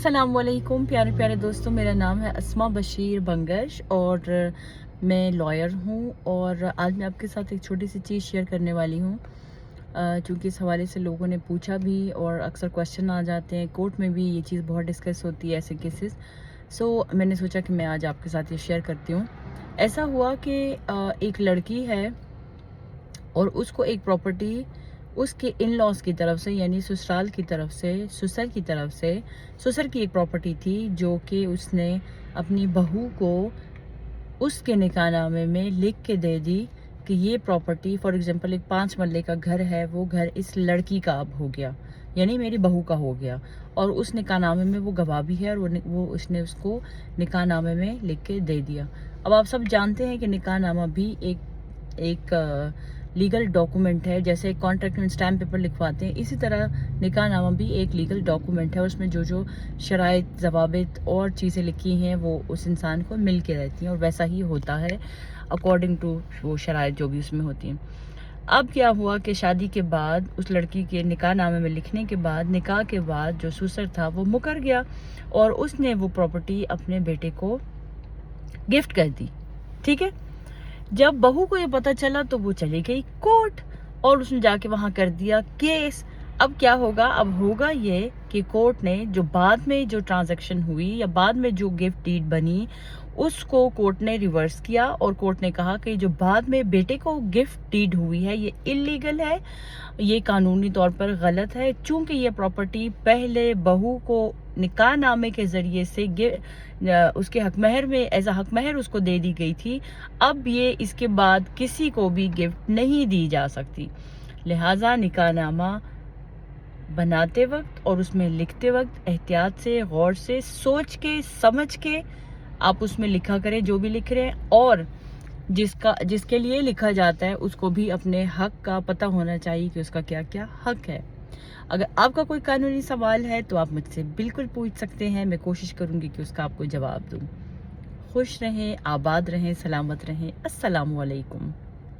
अस्सलाम वालेकुम प्यारे प्यारे दोस्तों, मेरा नाम है अस्मा बशीर बंगश और मैं लॉयर हूँ। और आज मैं आपके साथ एक छोटी सी चीज़ शेयर करने वाली हूँ, क्योंकि इस हवाले से लोगों ने पूछा भी और अक्सर क्वेश्चन आ जाते हैं। कोर्ट में भी ये चीज़ बहुत डिस्कस होती है, ऐसे केसेस। सो मैंने सोचा कि मैं आज आपके साथ ये शेयर करती हूँ। ऐसा हुआ कि एक लड़की है और उसको एक प्रॉपर्टी उसके इन लॉज की तरफ से, यानी ससुराल की तरफ से, ससुर की एक प्रॉपर्टी थी जो कि उसने अपनी बहू को उसके निकाहनामे में लिख के दे दी कि ये प्रॉपर्टी, फॉर एग्जांपल एक 5 मरले का घर है, वो घर इस लड़की का अब हो गया, यानी मेरी बहू का हो गया। और उस निकाहनामे में वो गवाह भी है और वो उसने उसको निकाहनामे में लिख के दे दिया। अब आप सब जानते हैं कि निकाहनामा भी एक लीगल डॉक्यूमेंट है। जैसे कॉन्ट्रैक्ट में स्टैम्प पेपर लिखवाते हैं, इसी तरह निकाहनामा भी एक लीगल डॉक्यूमेंट है। उसमें जो जो शराइत, ज़वाबित और चीज़ें लिखी हैं वो उस इंसान को मिल के रहती हैं और वैसा ही होता है अकॉर्डिंग टू वो शराइत जो भी उसमें होती हैं। अब क्या हुआ कि शादी के बाद उस लड़की के निकाहनामे में लिखने के बाद, निकाह के बाद जो ससुर था वो मुकर गया और उसने वो प्रॉपर्टी अपने बेटे को गिफ्ट कर दी। ठीक है, जब बहू को ये पता चला तो वो चली गई कोर्ट और उसने जाके वहां कर दिया केस। अब क्या होगा? अब होगा ये कि कोर्ट ने जो बाद में जो ट्रांजैक्शन हुई या बाद में जो गिफ्ट डीड बनी, उसको कोर्ट ने रिवर्स किया और कोर्ट ने कहा कि जो बाद में बेटे को गिफ्ट डीड हुई है ये इलीगल है, ये कानूनी तौर पर गलत है। चूंकि ये प्रॉपर्टी पहले बहू को निकाहनामे के जरिए से उसके हक महर में एज अ हक महर उसको दे दी गई थी, अब ये इसके बाद किसी को भी गिफ्ट नहीं दी जा सकती। लिहाजा निकाहनामा बनाते वक्त और उसमें लिखते वक्त एहतियात से, गौर से, सोच के, समझ के आप उसमें लिखा करें जो भी लिख रहे हैं। और जिसके लिए लिखा जाता है उसको भी अपने हक का पता होना चाहिए कि उसका क्या क्या हक है। अगर आपका कोई कानूनी सवाल है तो आप मुझसे बिल्कुल पूछ सकते हैं, मैं कोशिश करूंगी कि उसका आपको जवाब दूं। खुश रहें, आबाद रहें, सलामत रहें। अस्सलामु अलैकुम।